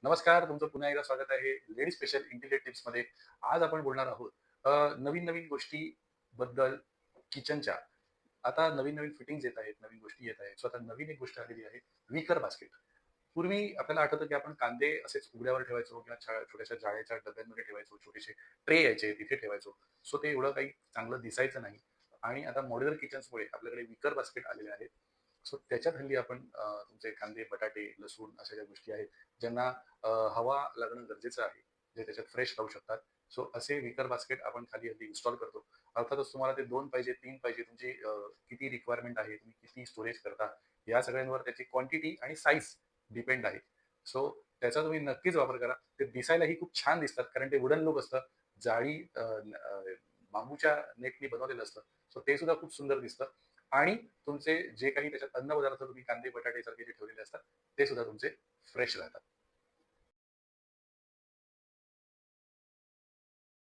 नमस्कार, तुमचं पुन्हा एकदा स्वागत आहे लेडी स्पेशल इंटिरियर टिप्समध्ये. आज आपण बोलणार आहोत नवीन-नवीन गोष्टीबद्दल किचनच्या. आता नवीन-नवीन फिटिंग्ज येत आहेत, नवीन गोष्टी येत आहेत. सो आता नवीन एक गोष्ट आलेली आहे, विकर बास्केट. पूर्वी आपल्याला आठवतं, की आपण कांदे असेच उघड्यावर ठेवायचो किंवा छोट्याशा जाळ्याच्या डब्यांमध्ये ठेवायचो. छोटेसे ट्रे यायचे, तिथे ठेवायचो. सो ते एवढं काही चांगलं दिसायचं नाही आणि आता मॉड्युलर किचन्समुळे आपल्याकडे विकर बास्केट आलेले आहेत. सो त्याच्यात हल्ली आपण तुमचे कांदे, बटाटे, लसूण अशा ज्या गोष्टी आहेत, ज्यांना हवा लागणं गरजेचं आहे, जे त्याच्यात फ्रेश राहू शकतात. सो असे विकर बास्केट आपण खाली हल्ली इन्स्टॉल करतो. अर्थातच तुम्हाला ते 2 पाहिजे, 3 पाहिजे, तुमची किती रिक्वायरमेंट आहे, तुम्ही किती स्टोरेज करता, या सगळ्यांवर त्याची क्वांटिटी आणि साईज डिपेंड आहे. सो त्याचा तुम्ही नक्कीच वापर करा. ते दिसायलाही खूप छान दिसतात, कारण ते वुडन लूक असतं. जाळी बांबूच्या नेटनी बनवलेलं असतं. सो ते सुद्धा खूप सुंदर दिसतं आणि तुमचे जे काही त्याच्यात अन्नपदार्थ तुम्ही कांदे, बटाटे सारखे जे ठेवलेले असतात, ते सुद्धा तुमचे फ्रेश राहतात.